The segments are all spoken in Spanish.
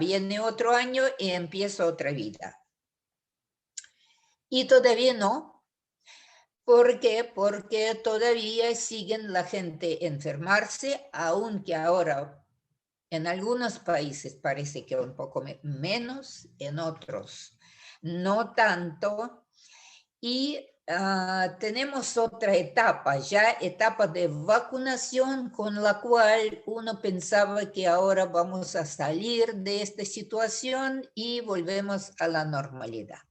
viene otro año y empieza otra vida. Y todavía no. ¿Por qué? Porque todavía siguen la gente enfermarse, aunque ahora en algunos países parece que un poco menos, en otros no tanto. Y tenemos otra etapa, ya etapa de vacunación, con la cual uno pensaba que ahora vamos a salir de esta situación y volvemos a la normalidad.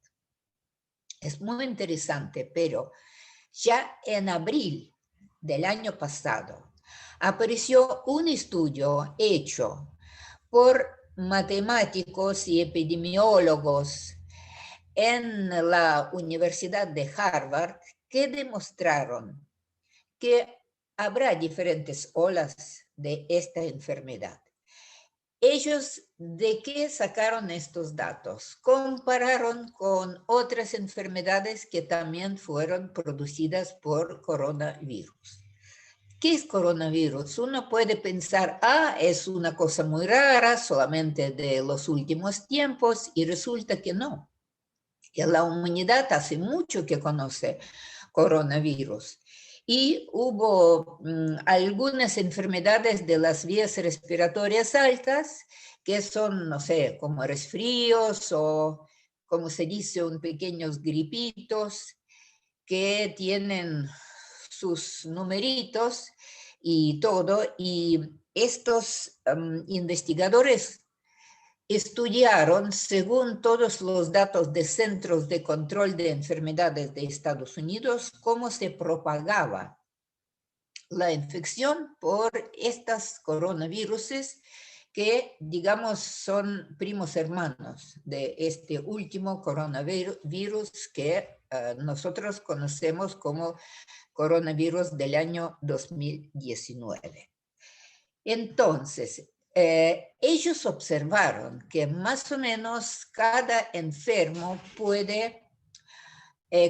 Es muy interesante, pero ya en abril del año pasado apareció un estudio hecho por matemáticos y epidemiólogos en la Universidad de Harvard que demostraron que habrá diferentes olas de esta enfermedad. Ellos, ¿de qué sacaron estos datos? Compararon con otras enfermedades que también fueron producidas por coronavirus. ¿Qué es coronavirus? Uno puede pensar, es una cosa muy rara, solamente de los últimos tiempos, y resulta que no, que la humanidad hace mucho que conoce coronavirus. Y hubo algunas enfermedades de las vías respiratorias altas que son, no sé, como resfríos o, como se dice, un pequeños gripitos que tienen sus numeritos y todo. Y estos investigadores estudiaron, según todos los datos de Centros de Control de Enfermedades de Estados Unidos, cómo se propagaba la infección por estas coronaviruses que, digamos, son primos hermanos de este último coronavirus que nosotros conocemos como coronavirus del año 2019. Entonces, ellos observaron que más o menos cada enfermo puede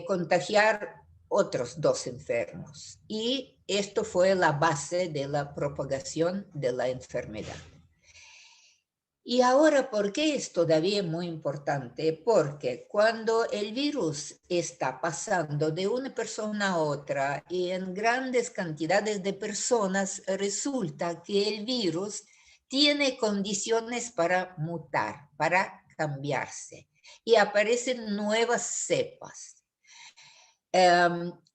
contagiar otros 2 enfermos. Y esto fue la base de la propagación de la enfermedad. Y ahora, ¿por qué es todavía muy importante? Porque cuando el virus está pasando de una persona a otra y en grandes cantidades de personas, resulta que el virus tiene condiciones para mutar, para cambiarse, y aparecen nuevas cepas.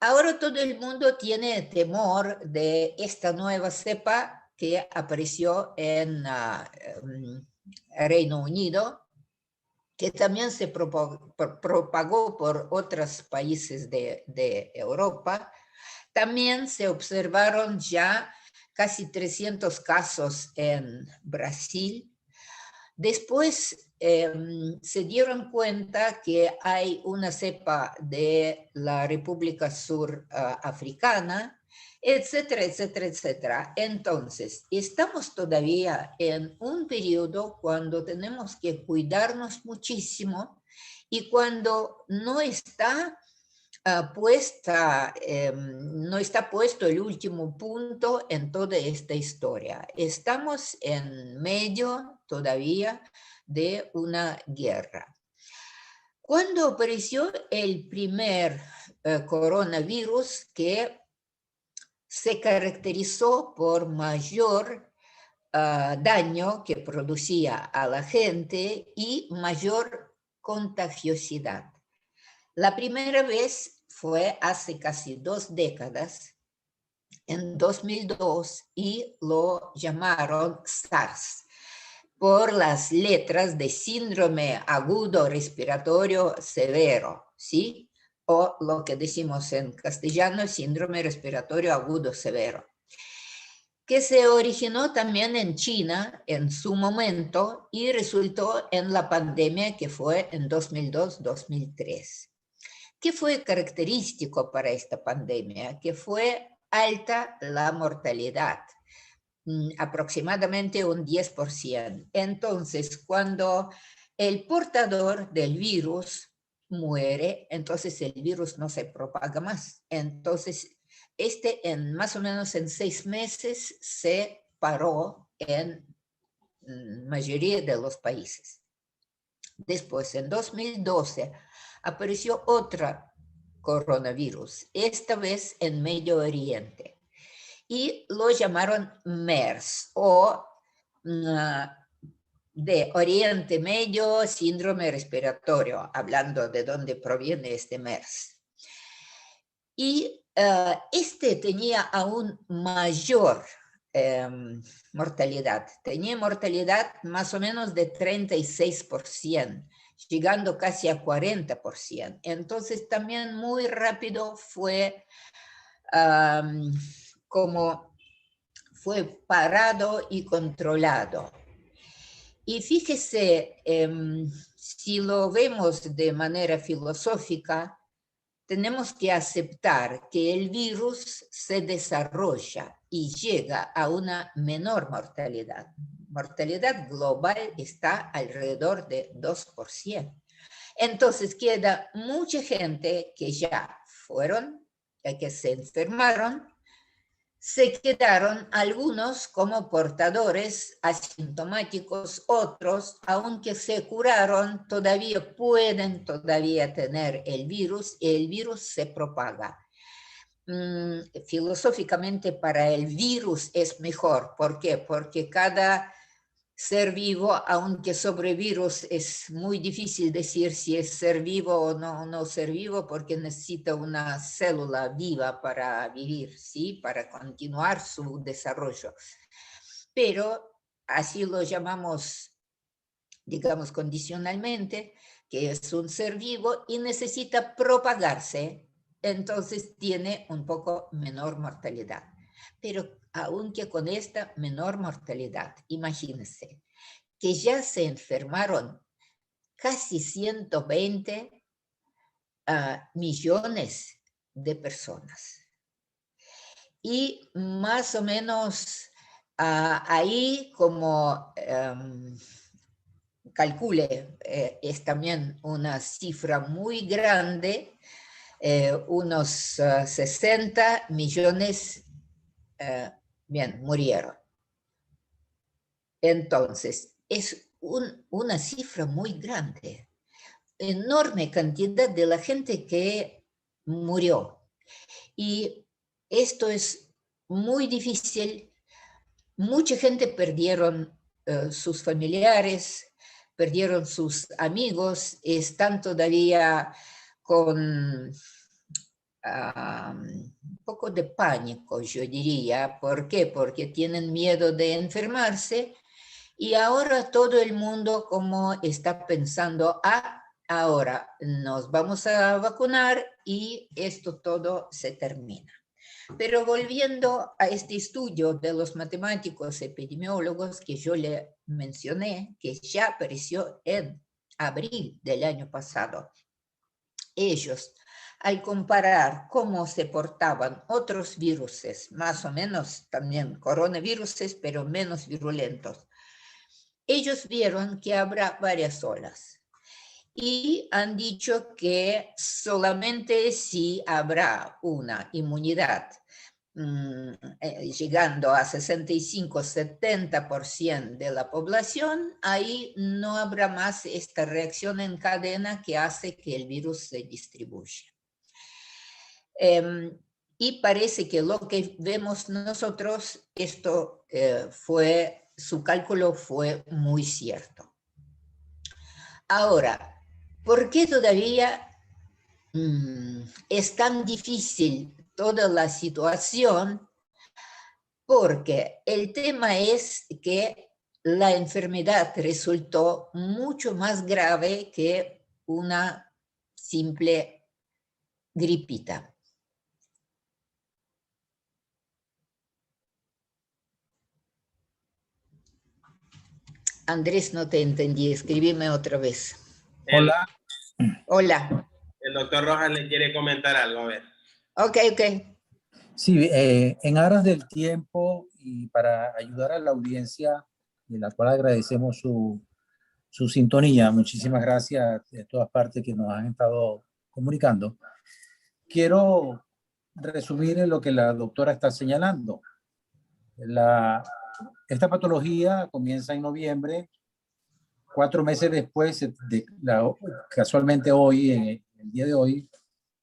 Ahora todo el mundo tiene temor de esta nueva cepa que apareció en Reino Unido, que también se propagó por otros países de Europa. También se observaron ya casi 300 casos en Brasil. Después se dieron cuenta que hay una cepa de la República Surafricana, etcétera, etcétera, etcétera. Entonces, estamos todavía en un periodo cuando tenemos que cuidarnos muchísimo y cuando no está no está puesto el último punto en toda esta historia. Estamos en medio todavía de una guerra. Cuando apareció el primer coronavirus que se caracterizó por mayor daño que producía a la gente y mayor contagiosidad. La primera vez fue hace casi 2 décadas, en 2002, y lo llamaron SARS, por las letras de síndrome agudo respiratorio severo, ¿sí? O lo que decimos en castellano, síndrome respiratorio agudo severo, que se originó también en China en su momento y resultó en la pandemia que fue en 2002-2003. ¿Qué fue característico para esta pandemia? Que fue alta la mortalidad, aproximadamente un 10%. Entonces, cuando el portador del virus muere, entonces el virus no se propaga más. Entonces, más o menos en 6 meses se paró en mayoría de los países. Después, en 2012, apareció otra coronavirus, esta vez en Medio Oriente, y lo llamaron MERS, o de Oriente Medio síndrome respiratorio, hablando de dónde proviene este MERS. Y este tenía aún mayor mortalidad. Tenía mortalidad más o menos de 36%, llegando casi a 40%. Entonces también muy rápido fue como fue parado y controlado. Y fíjese, si lo vemos de manera filosófica, tenemos que aceptar que el virus se desarrolla y llega a una menor mortalidad. Mortalidad global está alrededor de 2%. Entonces queda mucha gente que ya fueron, que se enfermaron, se quedaron algunos como portadores asintomáticos, otros, aunque se curaron, todavía pueden tener el virus y el virus se propaga. Filosóficamente para el virus es mejor. ¿Por qué? Porque cada ser vivo, aunque sobre virus es muy difícil decir si es ser vivo o no ser vivo, porque necesita una célula viva para vivir, ¿sí? Para continuar su desarrollo. Pero así lo llamamos, digamos, condicionalmente, que es un ser vivo y necesita propagarse, entonces tiene un poco menor mortalidad. Pero aunque con esta menor mortalidad, imagínense que ya se enfermaron casi 120 millones de personas. Y más o menos ahí como calcule, es también una cifra muy grande, unos 60 millones bien, murieron. Entonces, es una cifra muy grande, enorme cantidad de la gente que murió. Y esto es muy difícil. Mucha gente perdieron sus familiares, perdieron sus amigos, están todavía con un poco de pánico, yo diría. ¿Por qué? Porque tienen miedo de enfermarse y ahora todo el mundo como está pensando, ahora nos vamos a vacunar y esto todo se termina. Pero volviendo a este estudio de los matemáticos epidemiólogos que yo le mencioné, que ya apareció en abril del año pasado, ellos, al comparar cómo se portaban otros viruses, más o menos también coronaviruses, pero menos virulentos, ellos vieron que habrá varias olas y han dicho que solamente si habrá una inmunidad llegando a 65-70% de la población, ahí no habrá más esta reacción en cadena que hace que el virus se distribuya. Y parece que lo que vemos nosotros, esto su cálculo fue muy cierto. Ahora, ¿por qué todavía es tan difícil toda la situación? Porque el tema es que la enfermedad resultó mucho más grave que una simple gripita. Andrés, no te entendí, escríbeme otra vez. Hola. Hola. El doctor Rojas le quiere comentar algo, a ver. Ok. Sí, en aras del tiempo y para ayudar a la audiencia, de la cual agradecemos su sintonía, muchísimas gracias de todas partes que nos han estado comunicando. Quiero resumir en lo que la doctora está señalando. esta patología comienza en noviembre. 4 meses después, casualmente hoy, en el día de hoy,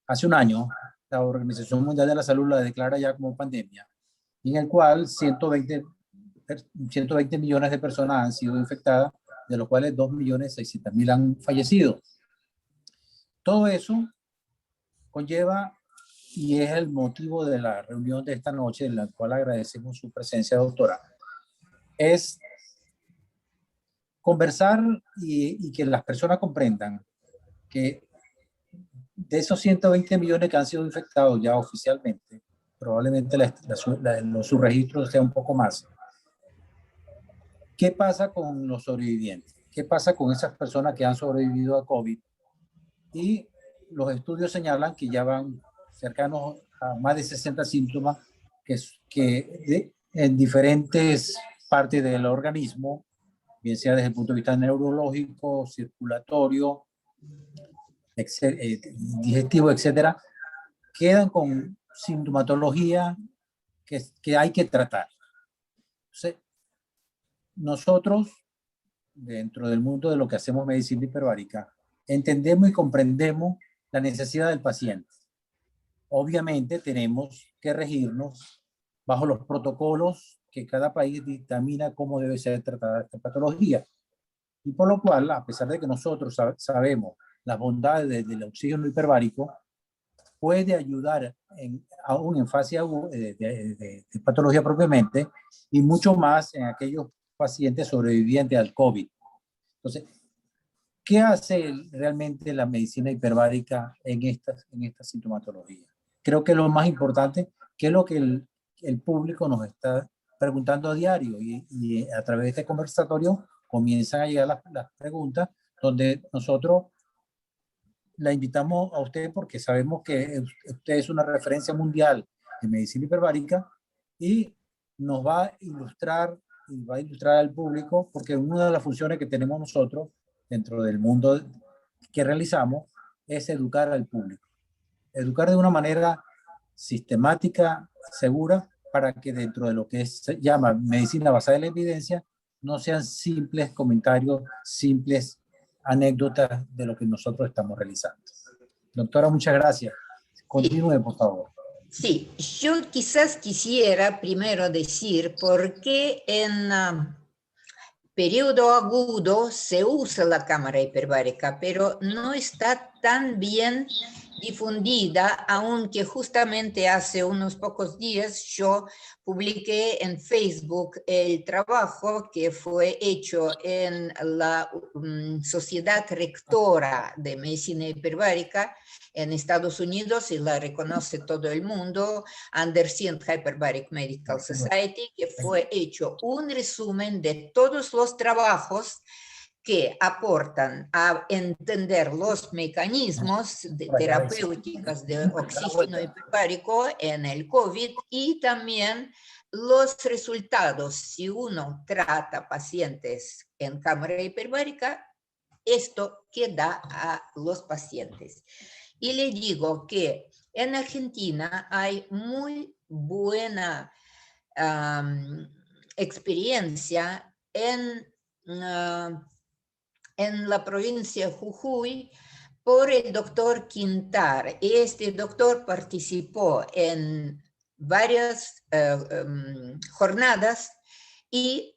hace un año, la Organización Mundial de la Salud la declara ya como pandemia, en el cual 120 millones de personas han sido infectadas, de los cuales 2.600.000 han fallecido. Todo eso conlleva, y es el motivo de la reunión de esta noche, en la cual agradecemos su presencia, doctora, es conversar y que las personas comprendan que de esos 120 millones que han sido infectados ya oficialmente, probablemente los subregistros sea un poco más. ¿Qué pasa con los sobrevivientes? ¿Qué pasa con esas personas que han sobrevivido a COVID? Y los estudios señalan que ya van cercanos a más de 60 síntomas en diferentes partes del organismo, bien sea desde el punto de vista neurológico, circulatorio, digestivo, etcétera, quedan con sintomatología que hay que tratar. Entonces, nosotros, dentro del mundo de lo que hacemos medicina hiperbárica, entendemos y comprendemos la necesidad del paciente. Obviamente tenemos que regirnos bajo los protocolos que cada país dictamina cómo debe ser tratada esta patología. Y por lo cual, a pesar de que nosotros sabemos las bondades del oxígeno hiperbárico, puede ayudar aún en fase de patología propiamente, y mucho más en aquellos pacientes sobrevivientes al COVID. Entonces, ¿qué hace realmente la medicina hiperbárica en esta sintomatología? Creo que lo más importante, que es lo que el público nos está preguntando a diario, y a través de este conversatorio comienzan a llegar las preguntas, donde nosotros la invitamos a usted porque sabemos que usted es una referencia mundial en medicina hiperbárica, y nos va a ilustrar al público, porque una de las funciones que tenemos nosotros dentro del mundo que realizamos es educar al público. Educar de una manera sistemática, segura, para que dentro de lo que se llama medicina basada en la evidencia no sean simples comentarios, simples anécdotas de lo que nosotros estamos realizando. Doctora, muchas gracias. Continúe, por favor. Sí, yo quizás quisiera primero decir por qué en periodo agudo se usa la cámara hiperbárica, pero no está tan bien difundida, aunque justamente hace unos pocos días yo publiqué en Facebook el trabajo que fue hecho en la Sociedad Rectora de Medicina Hiperbárica en Estados Unidos, y la reconoce todo el mundo, Anderson Hyperbaric Medical Society, que fue hecho un resumen de todos los trabajos que aportan a entender los mecanismos terapéuticos de oxígeno hiperbárico en el COVID, y también los resultados si uno trata pacientes en cámara hiperbárica, esto que da a los pacientes. Y le digo que en Argentina hay muy buena experiencia en la provincia de Jujuy por el doctor Quintar. Este doctor participó en varias jornadas y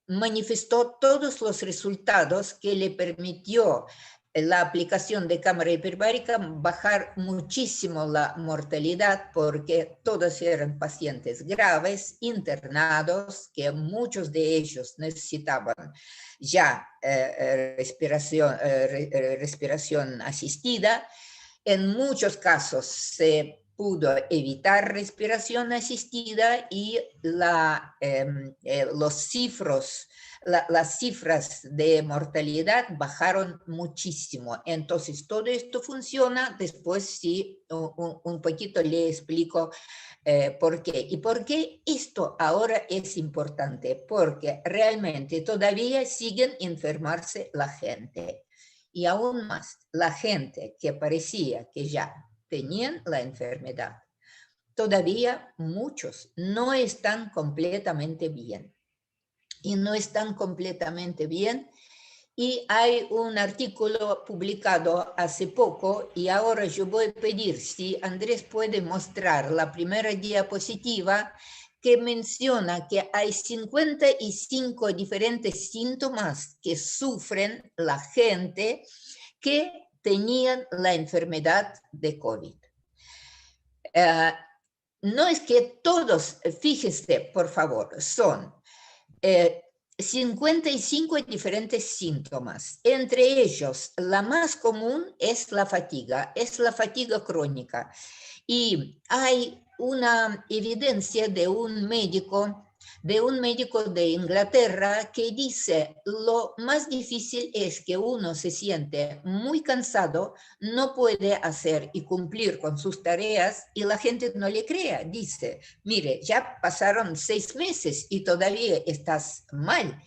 manifestó todos los resultados que le permitió la aplicación de cámara hiperbárica bajar muchísimo la mortalidad, porque todos eran pacientes graves, internados, que muchos de ellos necesitaban ya respiración asistida. En muchos casos se pudo evitar respiración asistida, y las cifras de mortalidad bajaron muchísimo. Entonces, todo esto funciona. Después sí, un poquito le explico por qué. ¿Y por qué esto ahora es importante? Porque realmente todavía siguen enfermarse la gente. Y aún más, la gente que parecía que ya tenían la enfermedad, todavía muchos no están completamente bien. y no están completamente bien. Y hay un artículo publicado hace poco y ahora yo voy a pedir si Andrés puede mostrar la primera diapositiva que menciona que hay 55 diferentes síntomas que sufren la gente que tenían la enfermedad de COVID. No es que todos, fíjese por favor, son 55 diferentes síntomas. Entre ellos, la más común es la fatiga crónica. Y hay una evidencia de un médico de Inglaterra que dice, lo más difícil es que uno se siente muy cansado, no puede hacer y cumplir con sus tareas y la gente no le crea. Dice, mire, ya pasaron 6 meses y todavía estás mal.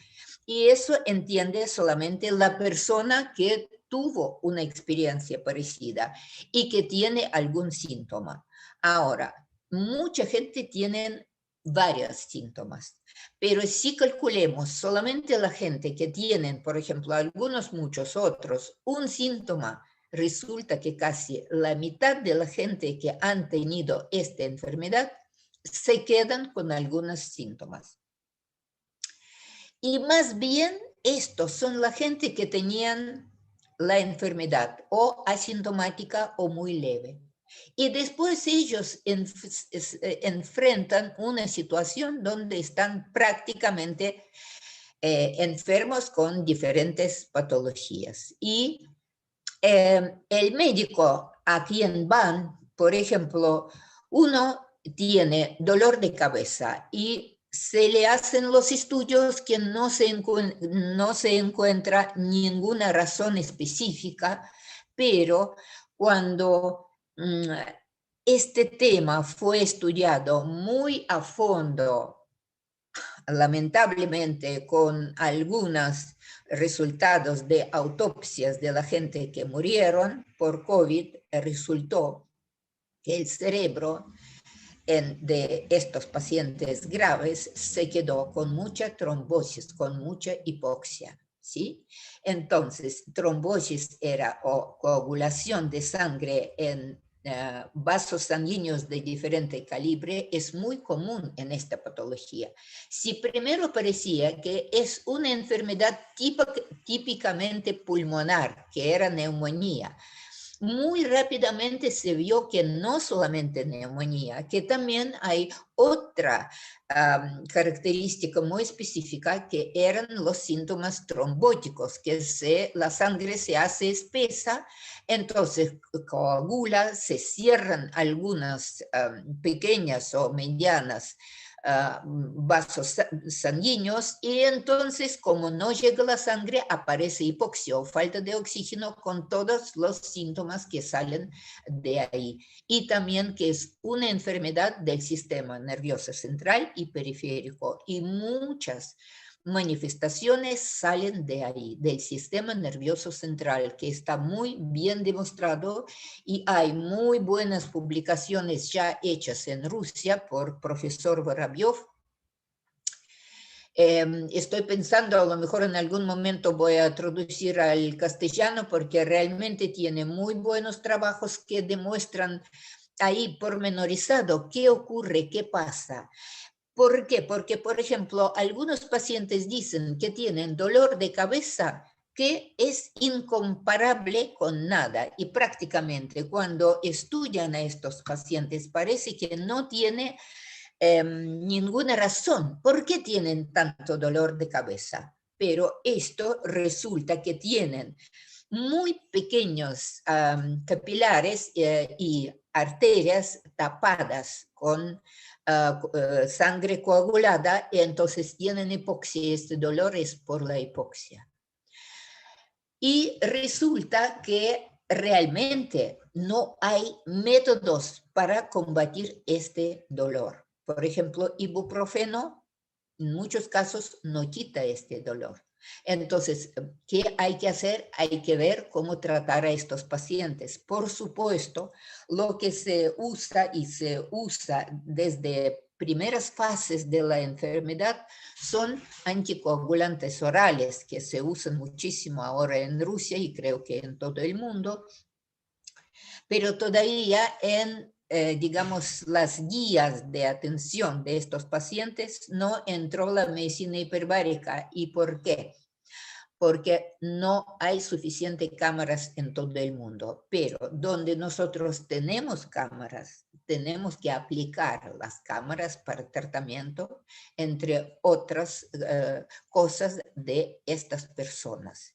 Y eso entiende solamente la persona que tuvo una experiencia parecida y que tiene algún síntoma. Ahora, mucha gente tiene varios síntomas, pero si calculemos solamente la gente que tienen, por ejemplo, algunos, muchos otros, un síntoma, resulta que casi la mitad de la gente que han tenido esta enfermedad se quedan con algunos síntomas. Y más bien, estos son la gente que tenían la enfermedad o asintomática o muy leve. Y después ellos enfrentan una situación donde están prácticamente enfermos con diferentes patologías. Y el médico a quien van, por ejemplo, uno tiene dolor de cabeza y se le hacen los estudios que no se encuentra ninguna razón específica, pero cuando este tema fue estudiado muy a fondo, lamentablemente con algunos resultados de autopsias de la gente que murieron por COVID, resultó que el cerebro de estos pacientes graves se quedó con mucha trombosis, con mucha hipoxia, ¿sí? Entonces, trombosis era coagulación de sangre en vasos sanguíneos de diferente calibre, es muy común en esta patología. Si primero parecía que es una enfermedad típicamente pulmonar, que era neumonía, muy rápidamente se vio que no solamente neumonía, que también hay otra característica muy específica que eran los síntomas trombóticos, que la sangre se hace espesa, entonces coagula, se cierran algunas pequeñas o medianas vasos sanguíneos y entonces como no llega la sangre aparece hipoxia o falta de oxígeno con todos los síntomas que salen de ahí y también que es una enfermedad del sistema nervioso central y periférico y muchas manifestaciones salen de ahí, del sistema nervioso central, que está muy bien demostrado y hay muy buenas publicaciones ya hechas en Rusia por profesor Vorobyov. Estoy pensando, a lo mejor en algún momento voy a traducir al castellano porque realmente tiene muy buenos trabajos que demuestran ahí pormenorizado qué ocurre, qué pasa. ¿Por qué? Porque, por ejemplo, algunos pacientes dicen que tienen dolor de cabeza que es incomparable con nada y prácticamente cuando estudian a estos pacientes parece que no tiene ninguna razón. ¿Por qué tienen tanto dolor de cabeza? Pero esto resulta que tienen muy pequeños capilares y arterias tapadas con sangre coagulada y entonces tienen hipoxia y este dolor es por la hipoxia. Y resulta que realmente no hay métodos para combatir este dolor. Por ejemplo, ibuprofeno en muchos casos no quita este dolor. Entonces, ¿qué hay que hacer? Hay que ver cómo tratar a estos pacientes. Por supuesto, lo que se usa y se usa desde primeras fases de la enfermedad son anticoagulantes orales, que se usan muchísimo ahora en Rusia y creo que en todo el mundo, pero todavía en, digamos, las guías de atención de estos pacientes no entró la medicina hiperbárica. ¿Y por qué? Porque no hay suficientes cámaras en todo el mundo, pero donde nosotros tenemos cámaras, tenemos que aplicar las cámaras para tratamiento, entre otras cosas de estas personas.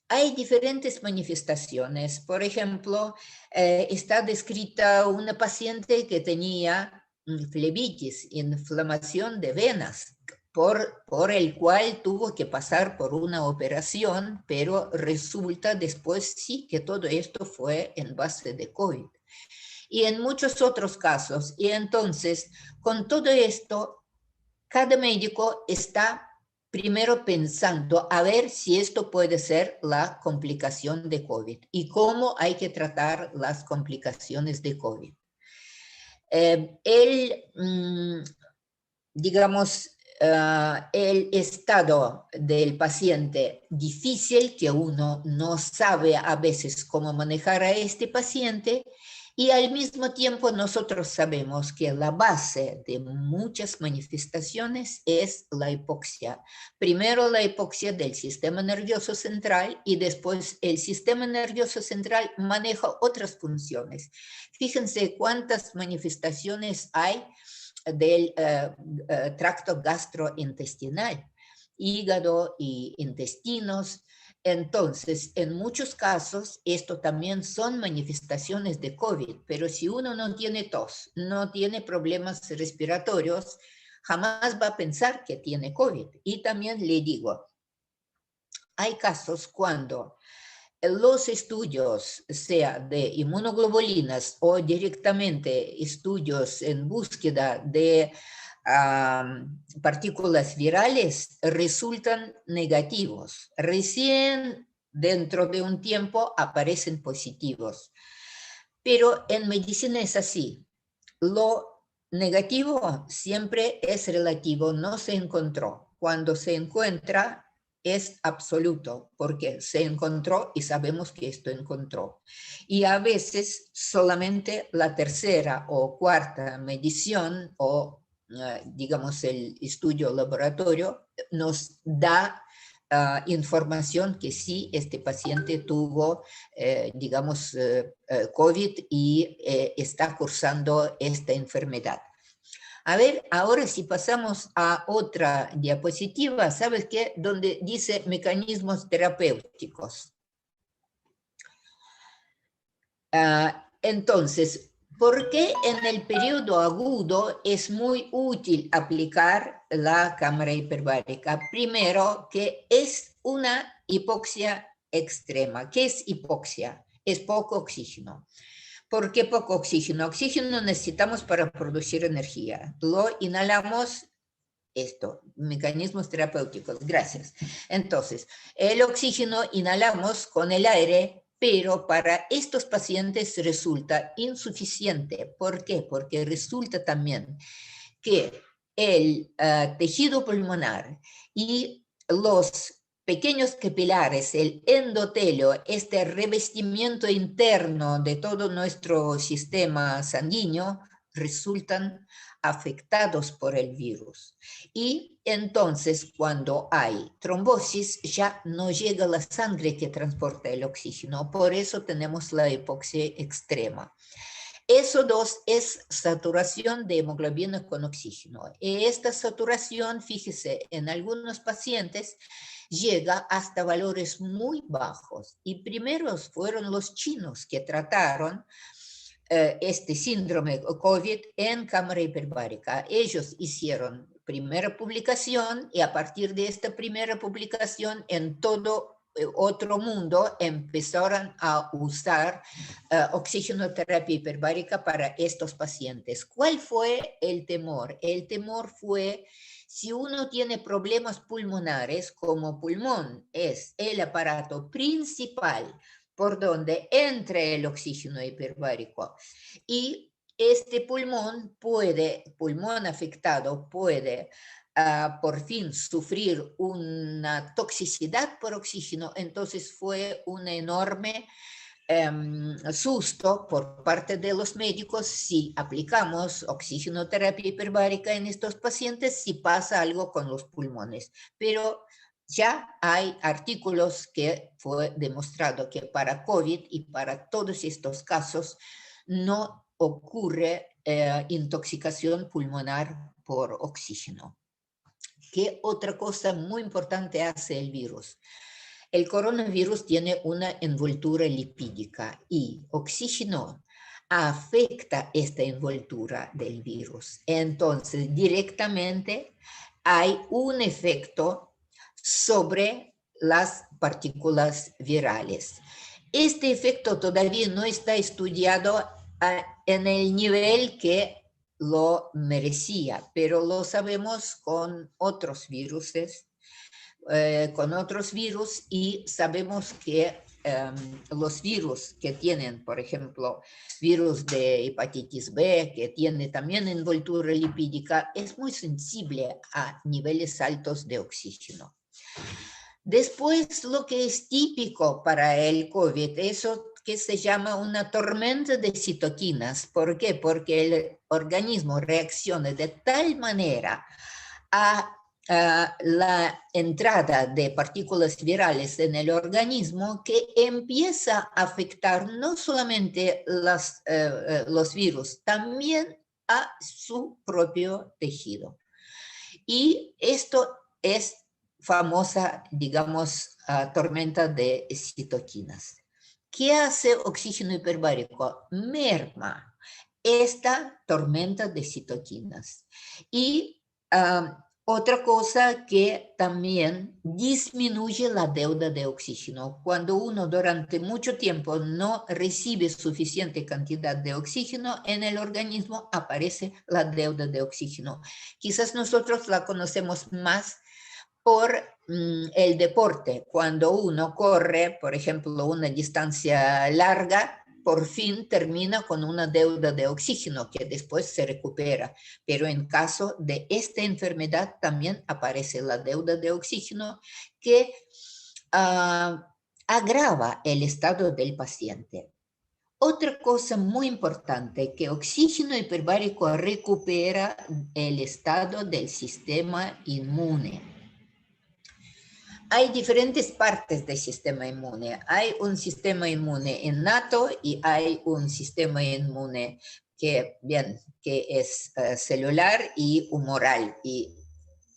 Hay diferentes manifestaciones. Por ejemplo, está descrita una paciente que tenía flebitis, inflamación de venas, por el cual tuvo que pasar por una operación, pero resulta después sí que todo esto fue en base de COVID. Y en muchos otros casos. Y entonces, con todo esto, cada médico está primero pensando a ver si esto puede ser la complicación de COVID y cómo hay que tratar las complicaciones de COVID. Digamos, el estado del paciente difícil, que uno no sabe a veces cómo manejar a este paciente, y al mismo tiempo nosotros sabemos que la base de muchas manifestaciones es la hipoxia. Primero la hipoxia del sistema nervioso central y después el sistema nervioso central maneja otras funciones. Fíjense cuántas manifestaciones hay del tracto gastrointestinal, hígado y intestinos. Entonces, en muchos casos, esto también son manifestaciones de COVID, pero si uno no tiene tos, no tiene problemas respiratorios, jamás va a pensar que tiene COVID. Y también le digo, hay casos cuando los estudios, sea de inmunoglobulinas o directamente estudios en búsqueda de partículas virales, resultan negativos. Recién dentro de un tiempo aparecen positivos. Pero en medicina es así. Lo negativo siempre es relativo, no se encontró. Cuando se encuentra, es absoluto, porque se encontró y sabemos que esto encontró. Y a veces solamente la tercera o cuarta medición o, digamos, el estudio laboratorio nos da información que sí, este paciente tuvo, digamos, COVID y está cursando esta enfermedad. A ver, ahora si pasamos a otra diapositiva, ¿sabes qué? Donde dice mecanismos terapéuticos. Entonces, ¿por qué en el periodo agudo es muy útil aplicar la cámara hiperbárica? Primero, que es una hipoxia extrema. ¿Qué es hipoxia? Es poco oxígeno. ¿Por qué poco oxígeno? Oxígeno necesitamos para producir energía. Lo inhalamos, esto, mecanismos terapéuticos, gracias. Entonces, el oxígeno inhalamos con el aire, pero para estos pacientes resulta insuficiente. ¿Por qué? Porque resulta también que el tejido pulmonar y los pequeños capilares, el endotelio, este revestimiento interno de todo nuestro sistema sanguíneo, resultan afectados por el virus. Y entonces cuando hay trombosis ya no llega la sangre que transporta el oxígeno. Por eso tenemos la hipoxia extrema. SO2 es saturación de hemoglobina con oxígeno. Y esta saturación, fíjese, en algunos pacientes llega hasta valores muy bajos. Y primeros fueron los chinos que trataron este síndrome COVID en cámara hiperbárica. Ellos hicieron primera publicación y a partir de esta primera publicación en todo otro mundo empezaron a usar oxigenoterapia hiperbárica para estos pacientes. ¿Cuál fue el temor? El temor fue si uno tiene problemas pulmonares, como pulmón es el aparato principal por donde entra el oxígeno hiperbárico y este pulmón afectado puede por fin sufrir una toxicidad por oxígeno. Entonces fue un enorme susto por parte de los médicos si aplicamos oxigenoterapia hiperbárica en estos pacientes, si pasa algo con los pulmones. Pero ya hay artículos que fue demostrado que para COVID y para todos estos casos no ocurre intoxicación pulmonar por oxígeno. ¿Qué otra cosa muy importante hace el virus? El coronavirus tiene una envoltura lipídica y oxígeno afecta esta envoltura del virus. Entonces, directamente hay un efecto sobre las partículas virales. Este efecto todavía no está estudiado en el nivel que lo merecía, pero lo sabemos con otros virus y sabemos que los virus que tienen, por ejemplo, virus de hepatitis B, que tiene también envoltura lipídica, es muy sensible a niveles altos de oxígeno. Después, lo que es típico para el COVID, eso que se llama una tormenta de citoquinas. ¿Por qué? Porque el organismo reacciona de tal manera a la entrada de partículas virales en el organismo que empieza a afectar no solamente los virus, también a su propio tejido. Y esto es famosa, digamos, tormenta de citoquinas. ¿Qué hace oxígeno hiperbárico? Merma esta tormenta de citoquinas. Y otra cosa que también disminuye la deuda de oxígeno. Cuando uno durante mucho tiempo no recibe suficiente cantidad de oxígeno en el organismo, aparece la deuda de oxígeno. Quizás nosotros la conocemos más por el deporte. Cuando uno corre, por ejemplo, una distancia larga, por fin termina con una deuda de oxígeno que después se recupera. Pero en caso de esta enfermedad también aparece la deuda de oxígeno que agrava el estado del paciente. Otra cosa muy importante, que oxígeno hiperbárico recupera el estado del sistema inmune. Hay diferentes partes del sistema inmune. Hay un sistema inmune innato y hay un sistema inmune que es celular y humoral. Y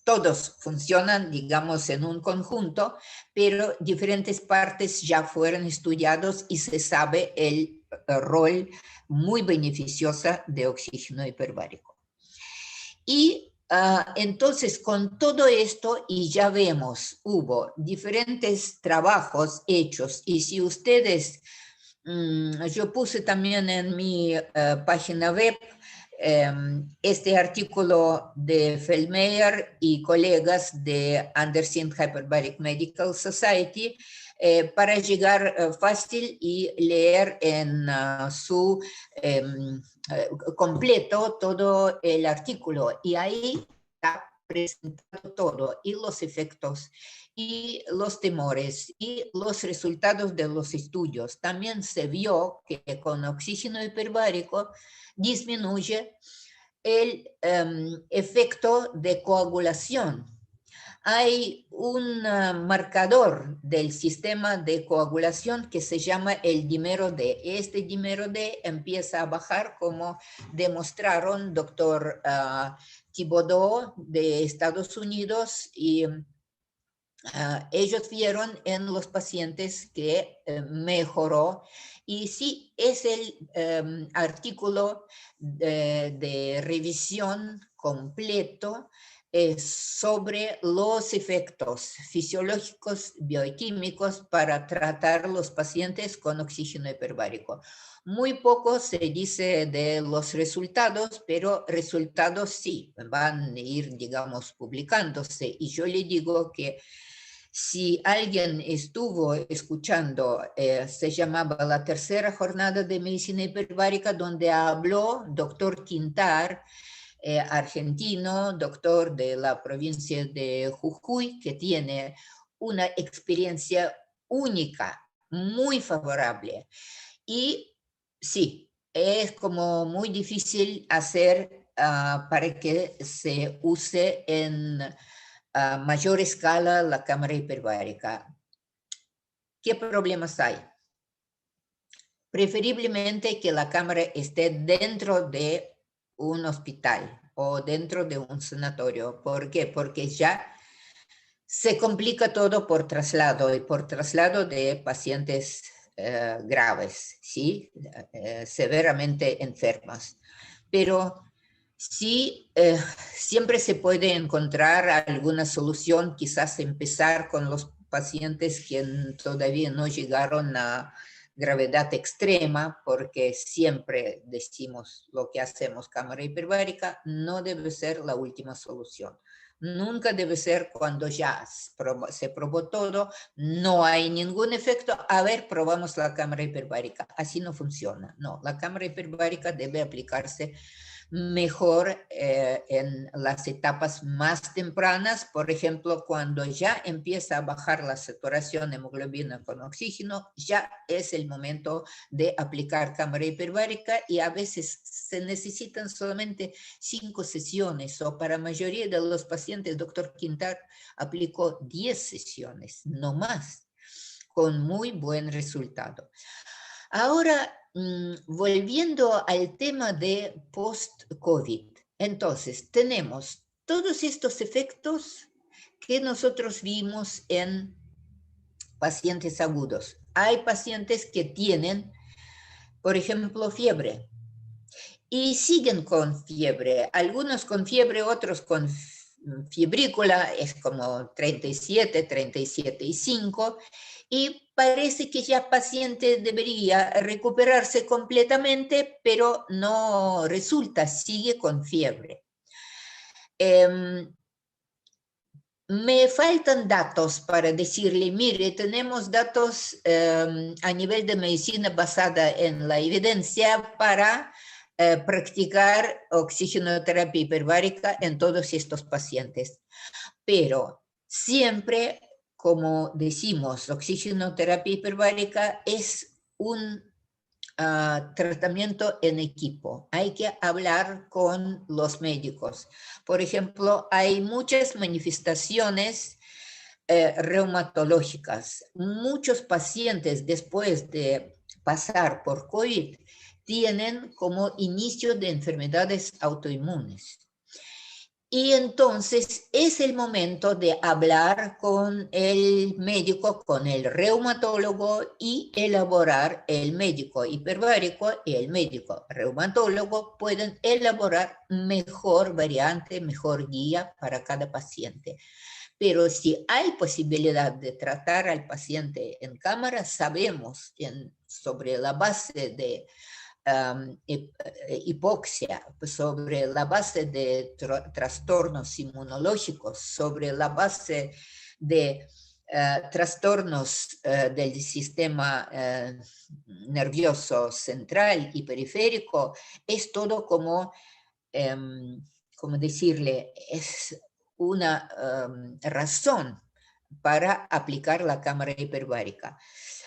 todos funcionan, digamos, en un conjunto, pero diferentes partes ya fueron estudiados y se sabe el rol muy beneficioso de oxígeno hiperbárico. Y entonces, con todo esto, y ya vemos, hubo diferentes trabajos hechos, y si ustedes, yo puse también en mi página web este artículo de Feldmayer y colegas de Anderson Hyperbaric Medical Society, para llegar fácil y leer en su completo todo el artículo. Y ahí está presentado todo, y los efectos, y los temores, y los resultados de los estudios. También se vio que con oxígeno hiperbárico disminuye el efecto de coagulación. Hay un marcador del sistema de coagulación que se llama el dímero D. Este dímero D empieza a bajar, como demostraron doctor Thibodeau de Estados Unidos, y ellos vieron en los pacientes que mejoró. Y sí, es el artículo de revisión completo sobre los efectos fisiológicos bioquímicos para tratar los pacientes con oxígeno hiperbárico. Muy poco se dice de los resultados, pero resultados sí van a ir, digamos, publicándose. Y yo le digo que Si alguien estuvo escuchando, se llamaba la tercera jornada de medicina hiperbárica, donde habló doctor Quintar, argentino, doctor de la provincia de Jujuy, que tiene una experiencia única, muy favorable. Y sí, es como muy difícil hacer para que se use en mayor escala la cámara hiperbárica. ¿Qué problemas hay? Preferiblemente que la cámara esté dentro de un hospital o dentro de un sanatorio. ¿Por qué? Porque ya se complica todo por traslado y por traslado de pacientes graves, ¿sí? Severamente enfermos. Pero sí, siempre se puede encontrar alguna solución, quizás empezar con los pacientes que todavía no llegaron a gravedad extrema, porque siempre decimos lo que hacemos, cámara hiperbárica no debe ser la última solución. Nunca debe ser cuando ya se probó todo, no hay ningún efecto, a ver, probamos la cámara hiperbárica. Así no funciona. No, la cámara hiperbárica debe aplicarse mejor en las etapas más tempranas, por ejemplo, cuando ya empieza a bajar la saturación de hemoglobina con oxígeno, ya es el momento de aplicar cámara hiperbárica y a veces se necesitan solamente 5 sesiones o para la mayoría de los pacientes, doctor Quintar aplicó 10 sesiones, no más, con muy buen resultado. Ahora, volviendo al tema de post-COVID, entonces tenemos todos estos efectos que nosotros vimos en pacientes agudos. Hay pacientes que tienen, por ejemplo, fiebre y siguen con fiebre, algunos con fiebre, otros con fibrícula, es como 37, 37,5, y parece que ya el paciente debería recuperarse completamente, pero no resulta, sigue con fiebre. Me faltan datos para decirle, mire, tenemos datos a nivel de medicina basada en la evidencia para practicar oxigenoterapia hiperbárica en todos estos pacientes. Pero siempre, como decimos, oxigenoterapia hiperbárica es un tratamiento en equipo. Hay que hablar con los médicos. Por ejemplo, hay muchas manifestaciones reumatológicas. Muchos pacientes después de pasar por COVID tienen como inicio de enfermedades autoinmunes. Y entonces es el momento de hablar con el médico, con el reumatólogo y elaborar, el médico hiperbárico y el médico reumatólogo pueden elaborar mejor variante, mejor guía para cada paciente. Pero si hay posibilidad de tratar al paciente en cámara, sabemos sobre la base de hipoxia, sobre la base de trastornos inmunológicos, sobre la base de trastornos del sistema nervioso central y periférico, es todo como decirle, es una razón para aplicar la cámara hiperbárica.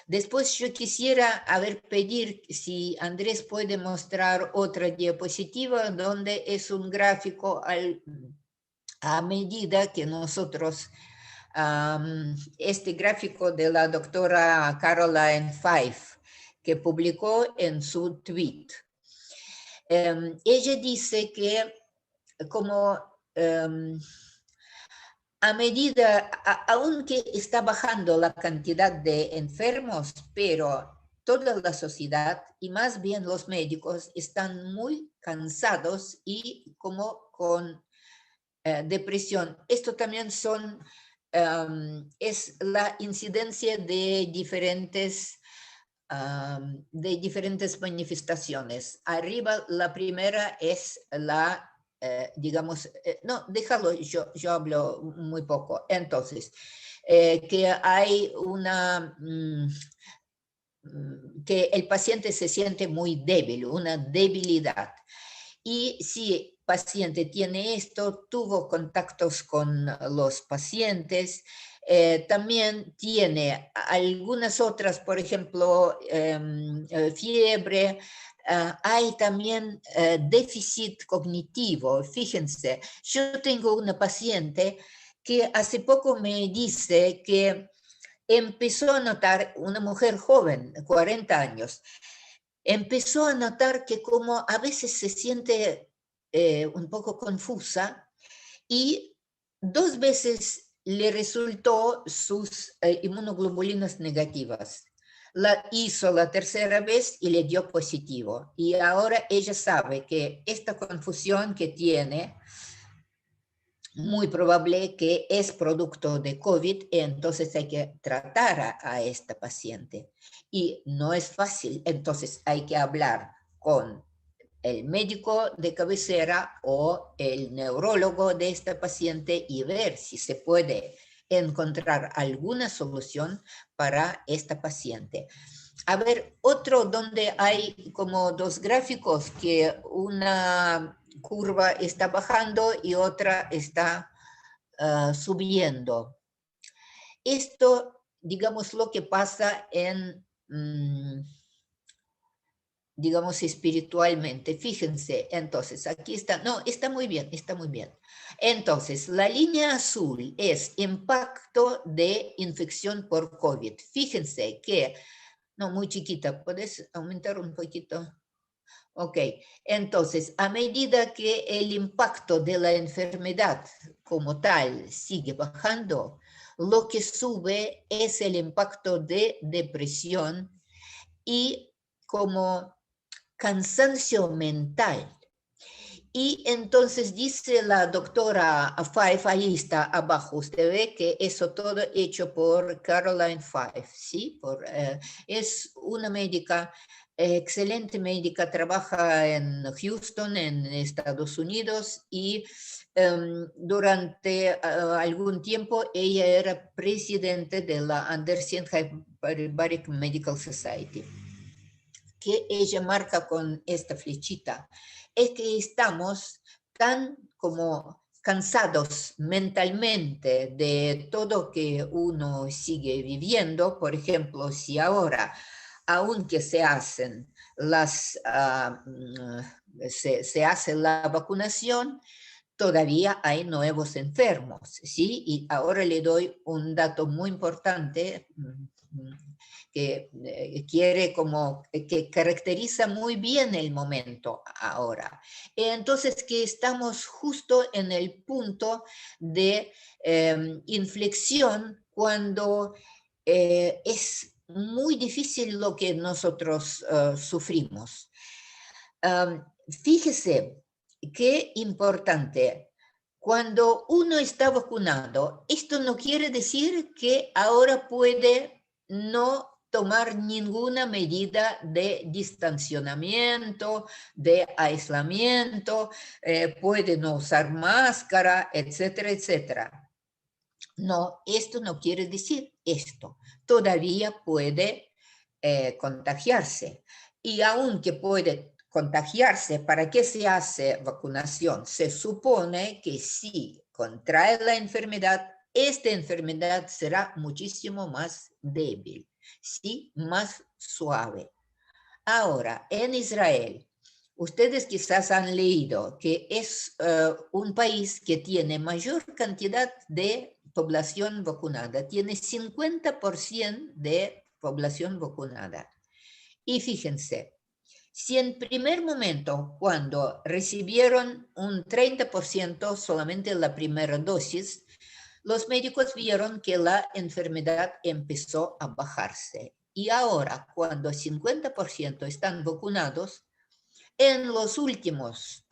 Después yo quisiera pedir si Andrés puede mostrar otra diapositiva donde es un gráfico a medida que nosotros, este gráfico de la doctora Caroline Fife, que publicó en su tweet. Ella dice que como a medida, aunque está bajando la cantidad de enfermos, pero toda la sociedad y más bien los médicos están muy cansados y como con depresión. Esto también es la incidencia de diferentes manifestaciones. Arriba la primera es la digamos, no, déjalo, yo hablo muy poco. Entonces, que hay que el paciente se siente muy débil, una debilidad. Y si el paciente tiene esto, tuvo contactos con los pacientes, también tiene algunas otras, por ejemplo, fiebre, hay también déficit cognitivo. Fíjense, yo tengo una paciente que hace poco me dice que empezó a notar, una mujer joven, 40 años, empezó a notar que como a veces se siente un poco confusa y 2 veces le resultó sus inmunoglobulinas negativas. La hizo la tercera vez y le dio positivo. Y ahora ella sabe que esta confusión que tiene, muy probable que es producto de COVID, entonces hay que tratar a esta paciente. Y no es fácil, entonces hay que hablar con el médico de cabecera o el neurólogo de esta paciente y ver si se puede encontrar alguna solución para esta paciente. A ver, otro donde hay como 2 gráficos, que una curva está bajando y otra está subiendo. Esto, digamos, lo que pasa en, digamos, espiritualmente. Fíjense, entonces, aquí está, no, está muy bien, está muy bien. Entonces, la línea azul es impacto de infección por COVID. Fíjense que, no, muy chiquita, ¿puedes aumentar un poquito? Ok, entonces, a medida que el impacto de la enfermedad como tal sigue bajando, lo que sube es el impacto de depresión y como cansancio mental. Y entonces dice la doctora Fife, ahí está abajo, usted ve que eso todo hecho por Caroline Fife, ¿sí? Es una médica, excelente médica, trabaja en Houston, en Estados Unidos, y durante algún tiempo ella era presidente de la Anderson Hyperbaric Medical Society. Que ella marca con esta flechita es que estamos tan como cansados mentalmente de todo que uno sigue viviendo. Por ejemplo, si ahora, aunque se hacen se hace la vacunación, todavía hay nuevos enfermos, ¿sí? Y ahora le doy un dato muy importante que quiere como, que caracteriza muy bien el momento ahora. Entonces, que estamos justo en el punto de inflexión cuando es muy difícil lo que nosotros sufrimos. Fíjese qué importante. Cuando uno está vacunado, esto no quiere decir que ahora puede no tomar ninguna medida de distanciamiento, de aislamiento, puede no usar máscara, etcétera, etcétera. No, esto no quiere decir esto. Todavía puede contagiarse. Y aunque puede contagiarse, ¿para qué se hace vacunación? Se supone que si contrae la enfermedad, esta enfermedad será muchísimo más débil, ¿sí? Más suave. Ahora, en Israel, ustedes quizás han leído que es un país que tiene mayor cantidad de población vacunada, tiene 50% de población vacunada. Y fíjense, si en primer momento, cuando recibieron un 30% solamente la primera dosis, los médicos vieron que la enfermedad empezó a bajarse. Y ahora, cuando 50% están vacunados, en los últimos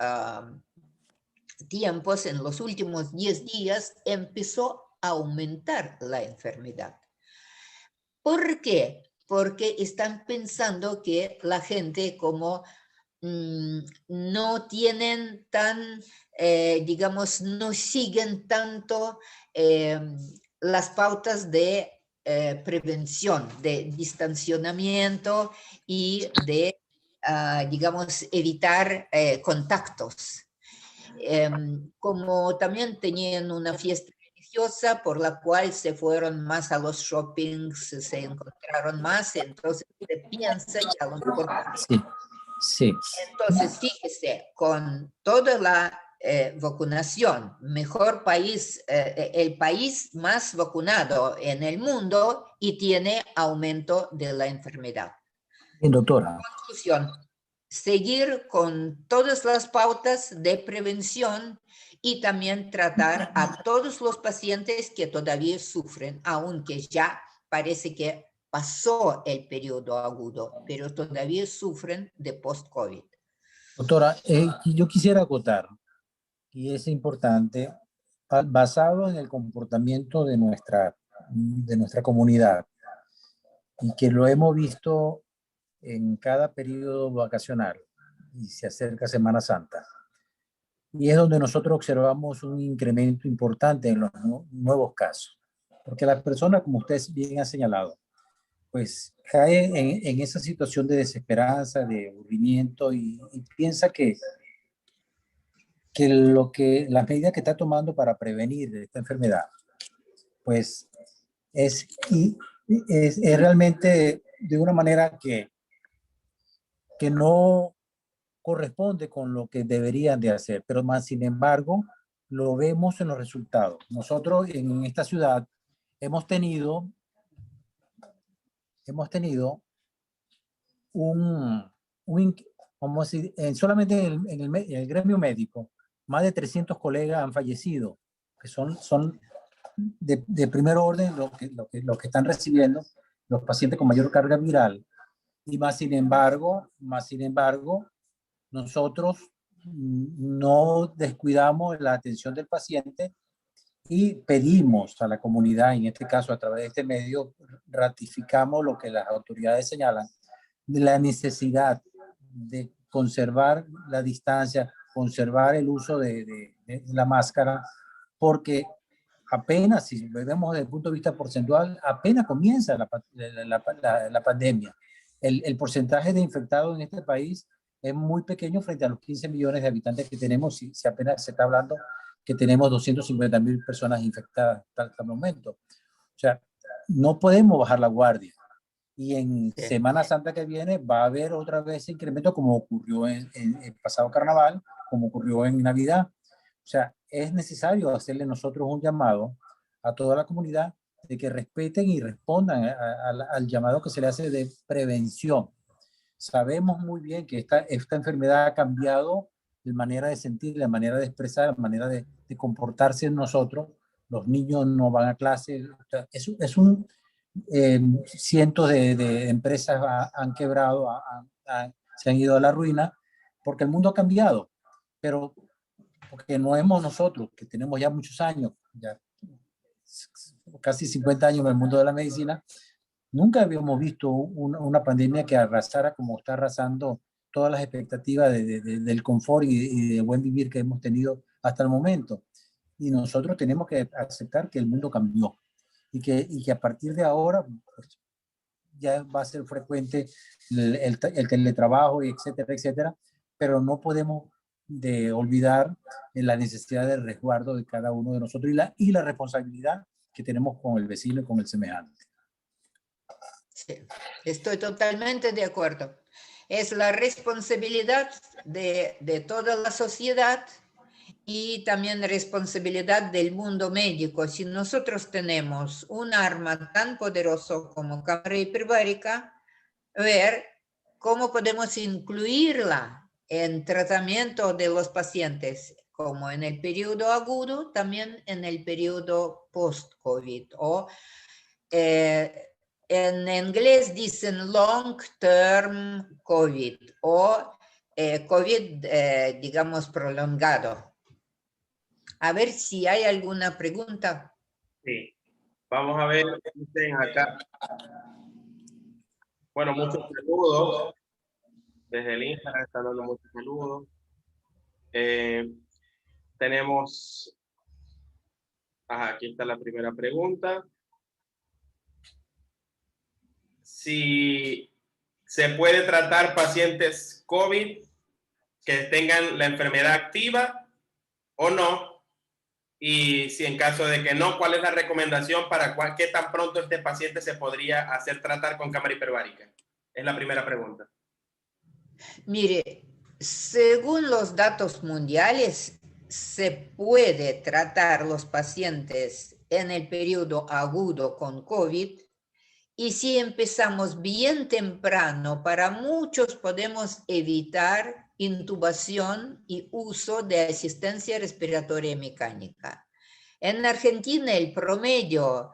tiempos, en los últimos 10 días, empezó a aumentar la enfermedad. ¿Por qué? Porque están pensando que la gente como no tienen tan, digamos, no siguen tanto las pautas de prevención, de distanciamiento y de, digamos, evitar contactos. Como también tenían una fiesta religiosa por la cual se fueron más a los shoppings, se encontraron más, entonces se piensa que a lo mejor... Sí, sí. Entonces, fíjese, con toda la vacunación, mejor país, el país más vacunado en el mundo y tiene aumento de la enfermedad. Bien, doctora. Conclusión, seguir con todas las pautas de prevención y también tratar a todos los pacientes que todavía sufren, aunque ya parece que pasó el periodo agudo, pero todavía sufren de post-COVID. Doctora, yo quisiera acotar, y es importante, basado en el comportamiento de nuestra comunidad, y que lo hemos visto en cada periodo vacacional, y se acerca Semana Santa. Y es donde nosotros observamos un incremento importante en los nuevos casos. Porque las personas, como usted bien ha señalado, pues cae en esa situación de desesperanza, de aburrimiento y piensa que las medidas que está tomando para prevenir esta enfermedad, pues es realmente de una manera que no corresponde con lo que deberían de hacer, pero más sin embargo lo vemos en los resultados. Nosotros en esta ciudad hemos tenido vamos a decir, solamente en el gremio médico, más de 300 colegas han fallecido, que son de primer orden lo que están recibiendo los pacientes con mayor carga viral. Y más sin embargo, nosotros no descuidamos la atención del paciente y pedimos a la comunidad, en este caso a través de este medio, ratificamos lo que las autoridades señalan, de la necesidad de conservar la distancia, conservar el uso de la máscara, porque apenas, si vemos desde el punto de vista porcentual, apenas comienza la pandemia. El porcentaje de infectados en este país es muy pequeño frente a los 15 millones de habitantes que tenemos, si apenas se está hablando que tenemos 250,000 personas infectadas hasta el momento. O sea, no podemos bajar la guardia. Y en Semana Santa que viene va a haber otra vez ese incremento como ocurrió en el pasado carnaval, como ocurrió en Navidad. O sea, es necesario hacerle nosotros un llamado a toda la comunidad de que respeten y respondan al llamado que se le hace de prevención. Sabemos muy bien que esta enfermedad ha cambiado la manera de sentir, la manera de expresar, la manera de comportarse en nosotros. Los niños no van a clase. Cientos de empresas han quebrado, se han ido a la ruina, porque el mundo ha cambiado. Pero porque no hemos nosotros, que tenemos ya muchos años, ya casi 50 años en el mundo de la medicina, nunca habíamos visto una pandemia que arrasara como está arrasando todas las expectativas del confort y de buen vivir que hemos tenido hasta el momento. Y nosotros tenemos que aceptar que el mundo cambió y que a partir de ahora pues, ya va a ser frecuente el teletrabajo, y etcétera, etcétera, pero no podemos olvidar la necesidad de resguardo de cada uno de nosotros y la responsabilidad que tenemos con el vecino y con el semejante. Sí, estoy totalmente de acuerdo. Es la responsabilidad de toda la sociedad y también responsabilidad del mundo médico. Si nosotros tenemos un arma tan poderoso como cámara hiperbárica, ver cómo podemos incluirla en tratamiento de los pacientes, como en el periodo agudo, también en el periodo post-COVID o en inglés dicen long-term COVID o COVID, digamos, prolongado. A ver si hay alguna pregunta. Sí. Vamos a ver qué dicen acá. Bueno, muchos saludos. Desde el Instagram están dando muchos saludos. Tenemos Ajá, aquí está la primera pregunta. Si se puede tratar pacientes COVID que tengan la enfermedad activa o no, y si en caso de que no, ¿cuál es la recomendación para qué tan pronto este paciente se podría hacer tratar con cámara hiperbárica? Es la primera pregunta. Mire, según los datos mundiales, se puede tratar los pacientes en el periodo agudo con COVID, y si empezamos bien temprano, para muchos podemos evitar intubación y uso de asistencia respiratoria mecánica. En Argentina, el promedio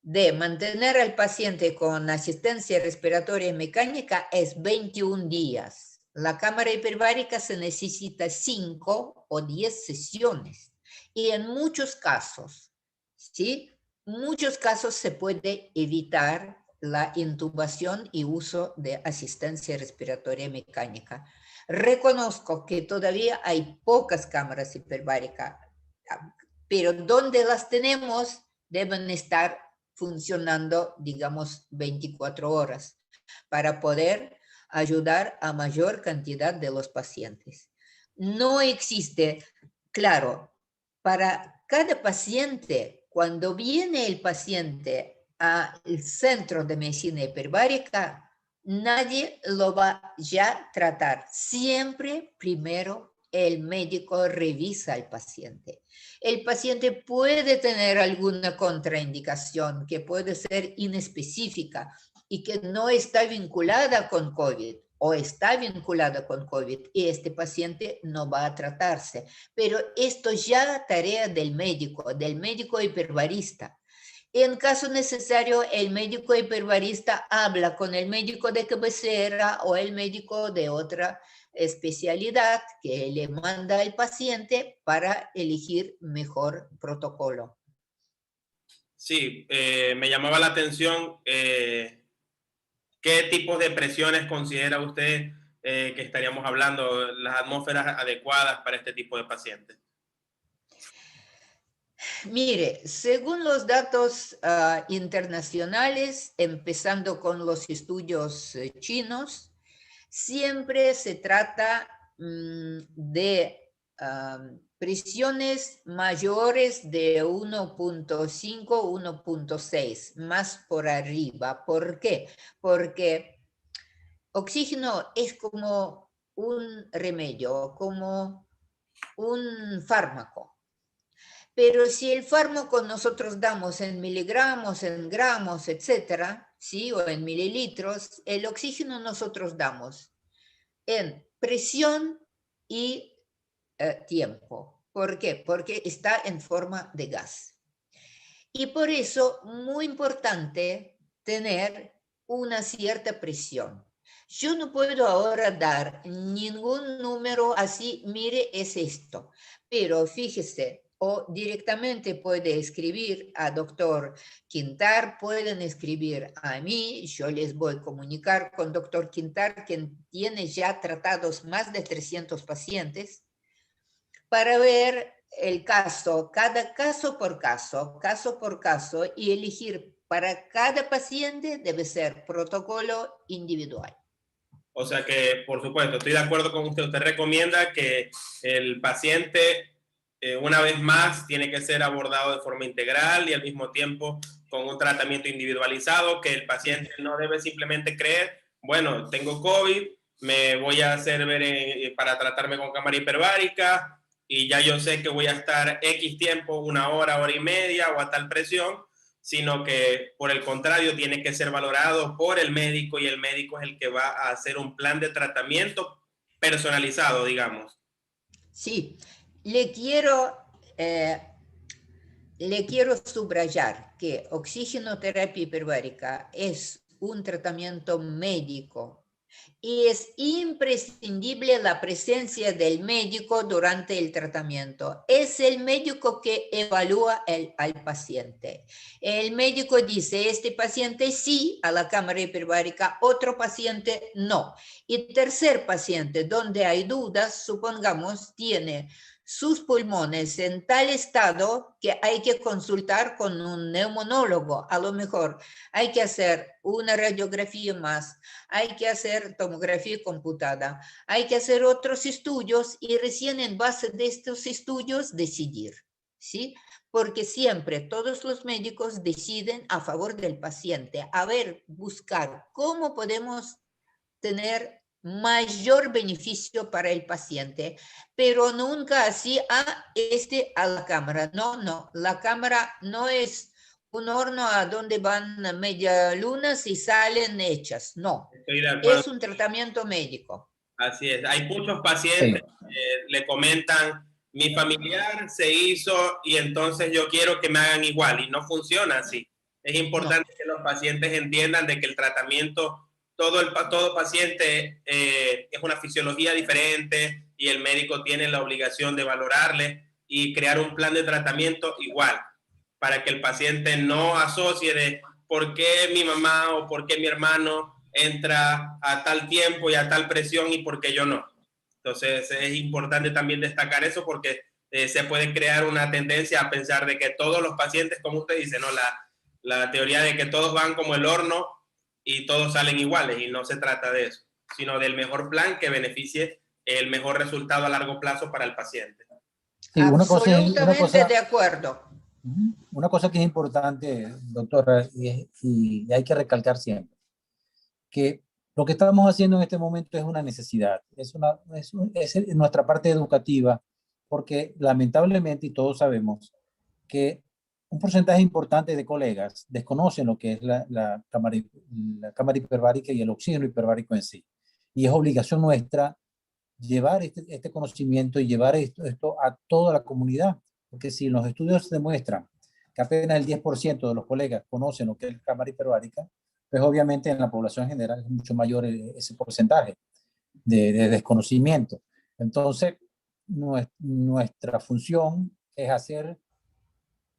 de mantener al paciente con asistencia respiratoria mecánica es 21 días. La cámara hiperbárica se necesita 5 o 10 sesiones. Y en muchos casos, ¿sí? Muchos casos se puede evitar la intubación y uso de asistencia respiratoria mecánica. Reconozco que todavía hay pocas cámaras hiperbáricas, pero donde las tenemos deben estar funcionando, digamos, 24 horas para poder ayudar a mayor cantidad de los pacientes. No existe, claro, para cada paciente, cuando viene el paciente al centro de medicina hiperbárica, nadie lo va ya a tratar. Siempre primero el médico revisa al paciente. El paciente puede tener alguna contraindicación que puede ser inespecífica y que no está vinculada con COVID o está vinculada con COVID y este paciente no va a tratarse. Pero esto ya es tarea del médico hiperbarista. En caso necesario, el médico hiperbarista habla con el médico de cabecera o el médico de otra especialidad que le manda al paciente para elegir mejor protocolo. Sí, me llamaba la atención qué tipos de presiones considera usted que estaríamos hablando, las atmósferas adecuadas para este tipo de pacientes. Mire, según los datos internacionales, empezando con los estudios chinos, siempre se trata de presiones mayores de 1.5, 1.6, más por arriba. ¿Por qué? Porque oxígeno es como un remedio, como un fármaco. Pero si el fármaco nosotros damos en miligramos, en gramos, etcétera, ¿sí? O en mililitros, el oxígeno nosotros damos en presión y tiempo. ¿Por qué? Porque está en forma de gas. Y por eso, muy importante tener una cierta presión. Yo no puedo ahora dar ningún número así, mire, es esto. Pero fíjese, o directamente puede escribir a doctor Quintar, pueden escribir a mí, yo les voy a comunicar con doctor Quintar, quien tiene ya tratados más de 300 pacientes, para ver el caso, cada caso por caso, y elegir para cada paciente debe ser protocolo individual. O sea que, por supuesto, estoy de acuerdo con usted. Usted recomienda que el paciente, una vez más, tiene que ser abordado de forma integral y al mismo tiempo con un tratamiento individualizado, que el paciente no debe simplemente creer, bueno, tengo COVID, me voy a hacer ver para tratarme con cámara hiperbárica y ya yo sé que voy a estar X tiempo, 1 hora, hora y media o a tal presión, sino que por el contrario tiene que ser valorado por el médico y el médico es el que va a hacer un plan de tratamiento personalizado, digamos. Sí, le quiero subrayar que oxigenoterapia hiperbárica es un tratamiento médico y es imprescindible la presencia del médico durante el tratamiento. Es el médico que evalúa al paciente. El médico dice, este paciente sí a la cámara hiperbárica, otro paciente no. Y tercer paciente, donde hay dudas, supongamos, tiene sus pulmones en tal estado que hay que consultar con un neumonólogo. A lo mejor hay que hacer una radiografía más, hay que hacer tomografía computada, hay que hacer otros estudios y recién en base de estos estudios decidir, ¿sí? Porque siempre todos los médicos deciden a favor del paciente. A ver, buscar cómo podemos tener mayor beneficio para el paciente, pero nunca así a la cámara. No, la cámara no es un horno a donde van media lunas y salen hechas, no. Estoy de acuerdo. Es un tratamiento médico. Así es. Hay muchos pacientes que le comentan, mi familiar se hizo y entonces yo quiero que me hagan igual, y no funciona así. Es importante que los pacientes entiendan de que el tratamiento, todo paciente es una fisiología diferente y el médico tiene la obligación de valorarle y crear un plan de tratamiento igual, para que el paciente no asocie de por qué mi mamá o por qué mi hermano entra a tal tiempo y a tal presión y por qué yo no. Entonces es importante también destacar eso, porque se puede crear una tendencia a pensar de que todos los pacientes, como usted dice, ¿no? La teoría de que todos van como el horno y todos salen iguales, y no se trata de eso, sino del mejor plan que beneficie el mejor resultado a largo plazo para el paciente. Sí, Absolutamente de acuerdo. Una cosa que es importante, doctora, y hay que recalcar siempre, que lo que estamos haciendo en este momento es una necesidad, es nuestra parte educativa, porque lamentablemente, y todos sabemos, que un porcentaje importante de colegas desconocen lo que es la cámara hiperbárica y el oxígeno hiperbárico en sí. Y es obligación nuestra llevar este conocimiento y llevar esto a toda la comunidad, porque si los estudios demuestran que apenas el 10% de los colegas conocen lo que es la cámara hiperbárica, pues obviamente en la población general es mucho mayor ese porcentaje de desconocimiento. Entonces, nuestra función es hacer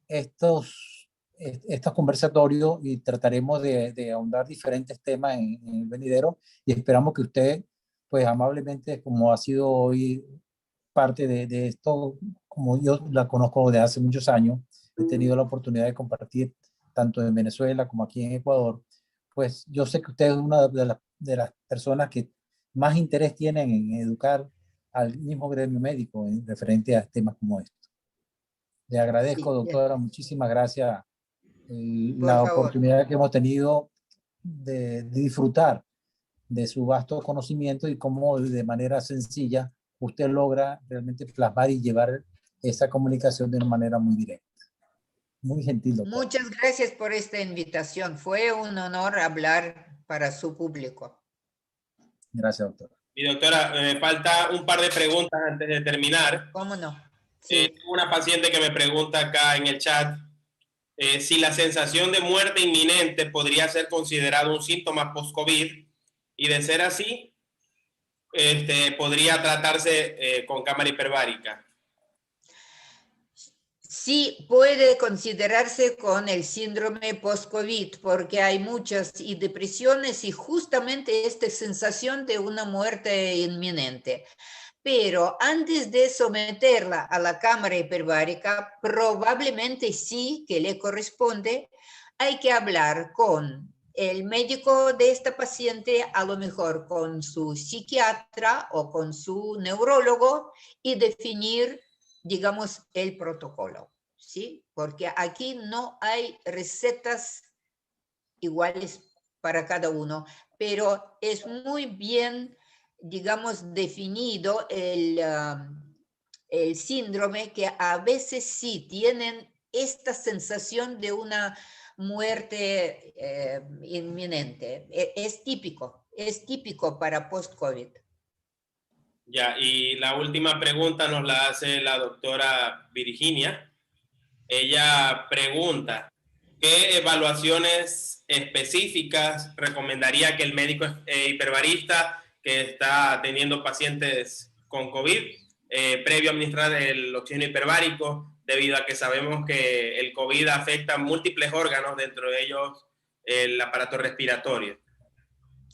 estos conversatorios, y trataremos de ahondar diferentes temas en el venidero, y esperamos que usted, pues amablemente, como ha sido hoy parte de esto, como yo la conozco de hace muchos años, he tenido la oportunidad de compartir tanto en Venezuela como aquí en Ecuador, pues yo sé que usted es una de las personas que más interés tienen en educar al mismo gremio médico en referente a temas como estos. Le agradezco, Sí, doctora, muchísimas gracias por la favor. oportunidad que hemos tenido de disfrutar de su vasto conocimiento y cómo de manera sencilla usted logra realmente plasmar y llevar esa comunicación de una manera muy directa. Muy gentil, doctor. Muchas gracias por esta invitación. Fue un honor hablar para su público. Gracias, doctor. Mi doctora, me falta un par de preguntas antes de terminar. ¿Cómo no? Sí. Tengo una paciente que me pregunta acá en el chat si la sensación de muerte inminente podría ser considerado un síntoma post-COVID, y de ser así, podría tratarse con cámara hiperbárica. Sí, puede considerarse con el síndrome post-COVID, porque hay muchas depresiones y justamente esta sensación de una muerte inminente. Pero antes de someterla a la cámara hiperbárica, probablemente sí que le corresponde, hay que hablar con el médico de esta paciente, a lo mejor con su psiquiatra o con su neurólogo, y definir, digamos, el protocolo, ¿sí? Porque aquí no hay recetas iguales para cada uno, pero es muy bien, digamos, definido el síndrome, que a veces sí tienen esta sensación de una muerte inminente. Es típico para post-COVID. Ya, y la última pregunta nos la hace la doctora Virginia. Ella pregunta, ¿qué evaluaciones específicas recomendaría que el médico hiperbarista que está teniendo pacientes con COVID previo a administrar el oxígeno hiperbárico, debido a que sabemos que el COVID afecta múltiples órganos, dentro de ellos el aparato respiratorio?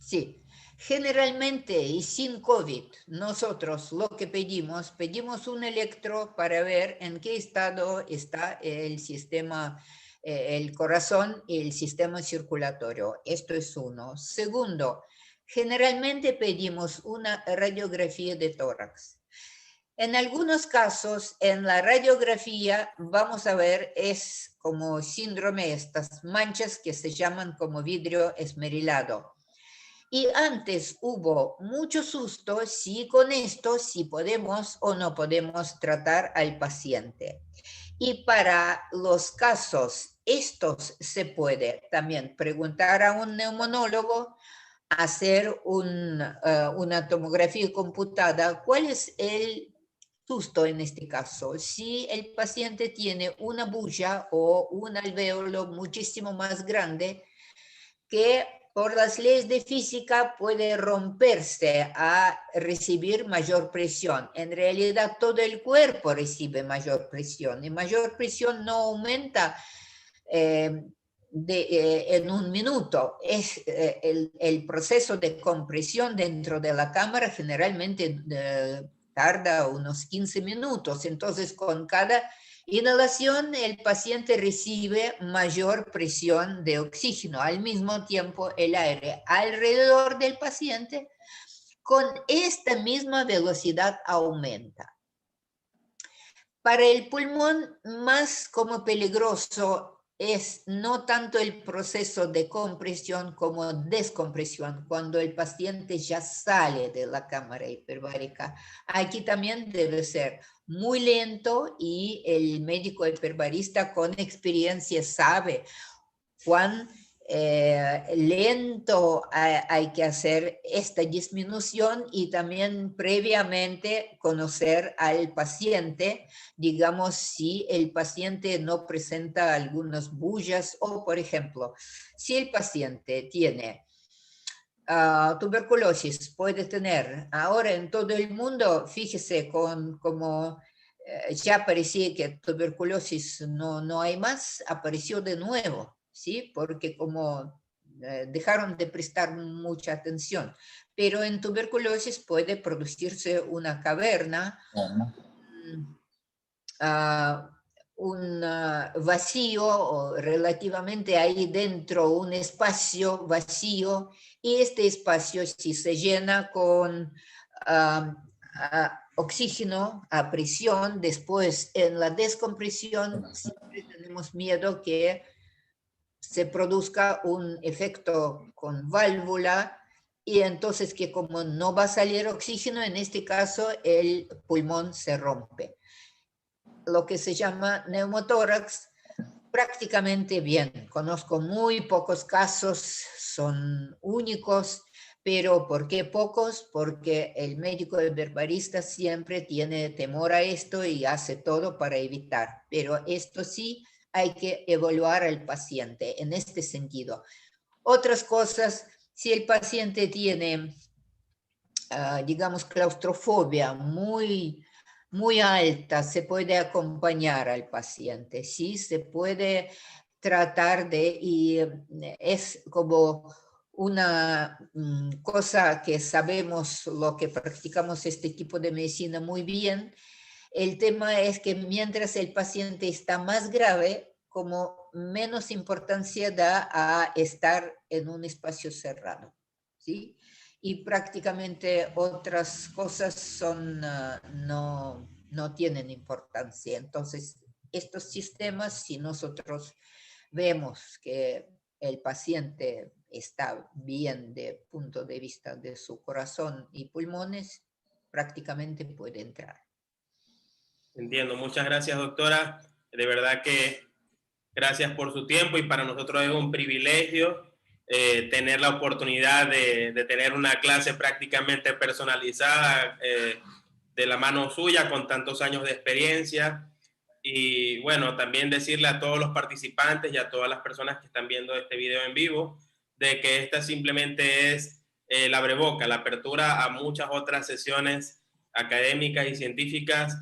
Sí, generalmente y sin COVID, nosotros lo que pedimos un electro para ver en qué estado está el sistema, el corazón y el sistema circulatorio. Esto es uno. Segundo, generalmente pedimos una radiografía de tórax. En algunos casos, en la radiografía, vamos a ver, es como síndrome, estas manchas que se llaman como vidrio esmerilado. Y antes hubo mucho susto si con esto, si podemos o no podemos tratar al paciente. Y para los casos, estos se puede también preguntar a un neumonólogo, hacer una tomografía computada, cuál es el susto en este caso. Si el paciente tiene una bulla o un alvéolo muchísimo más grande, que por las leyes de física puede romperse a recibir mayor presión. En realidad todo el cuerpo recibe mayor presión y mayor presión no aumenta en un minuto. Es el proceso de compresión dentro de la cámara generalmente tarda unos 15 minutos. Entonces con cada inhalación, el paciente recibe mayor presión de oxígeno. Al mismo tiempo, el aire alrededor del paciente con esta misma velocidad aumenta. Para el pulmón, más como peligroso es no tanto el proceso de compresión como descompresión, cuando el paciente ya sale de la cámara hiperbárica. Aquí también debe ser muy lento y el médico hiperbarista con experiencia sabe cuán lento hay que hacer esta disminución y también previamente conocer al paciente, digamos, si el paciente no presenta algunas bullas o, por ejemplo, si el paciente tiene tuberculosis, puede tener ahora en todo el mundo, fíjese, como ya parecía que tuberculosis no hay más, apareció de nuevo. ¿Sí? Porque como dejaron de prestar mucha atención. Pero en tuberculosis puede producirse una caverna, un vacío, o relativamente ahí dentro un espacio vacío, y este espacio si se llena con oxígeno a presión, después en la descompresión siempre tenemos miedo que se produzca un efecto con válvula y entonces que como no va a salir oxígeno, en este caso el pulmón se rompe. Lo que se llama neumotórax, prácticamente bien. Conozco muy pocos casos, son únicos, pero ¿por qué pocos? Porque el médico hiperbarista siempre tiene temor a esto y hace todo para evitar. Pero esto sí, hay que evaluar al paciente en este sentido. Otras cosas, si el paciente tiene, digamos, claustrofobia muy alta, se puede acompañar al paciente, ¿sí? Se puede tratar de, y es como una cosa que sabemos, lo que practicamos este tipo de medicina muy bien. El tema es que mientras el paciente está más grave, como menos importancia da a estar en un espacio cerrado, ¿sí? Y prácticamente otras cosas son, no tienen importancia. Entonces, estos sistemas, si nosotros vemos que el paciente está bien de punto de vista de su corazón y pulmones, prácticamente puede entrar. Entiendo. Muchas gracias, doctora. De verdad que gracias por su tiempo y para nosotros es un privilegio tener la oportunidad de tener una clase prácticamente personalizada de la mano suya con tantos años de experiencia. Y bueno, también decirle a todos los participantes y a todas las personas que están viendo este video en vivo de que esta simplemente es la abreboca, la apertura a muchas otras sesiones académicas y científicas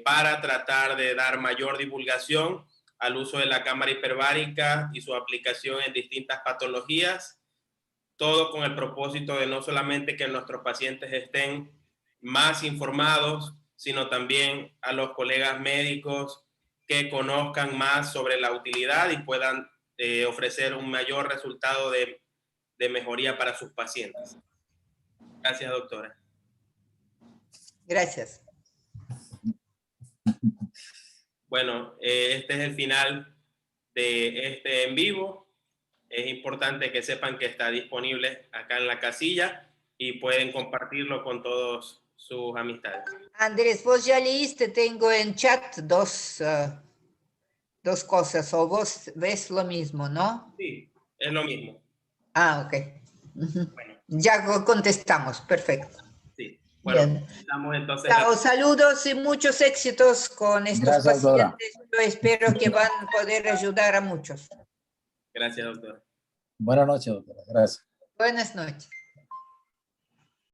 para tratar de dar mayor divulgación al uso de la cámara hiperbárica y su aplicación en distintas patologías. todo con el propósito de no solamente que nuestros pacientes estén más informados, sino también a los colegas médicos que conozcan más sobre la utilidad y puedan ofrecer un mayor resultado de mejoría para sus pacientes. Gracias, doctora. Gracias. Bueno, este es el final de este en vivo. Es importante que sepan que está disponible acá en la casilla y pueden compartirlo con todos sus amistades. Andrés, vos ya leíste, tengo en chat dos cosas, o vos ves lo mismo, ¿no? Sí, es lo mismo. Ah, ok. Bueno. Ya contestamos, perfecto. Sí, bueno, bien. Estamos entonces... Chao, saludos y muchos éxitos con estos Gracias, pacientes. doctora. Yo espero que van a poder ayudar a muchos. Gracias, doctora. Buenas noches, doctora. Gracias. Buenas noches.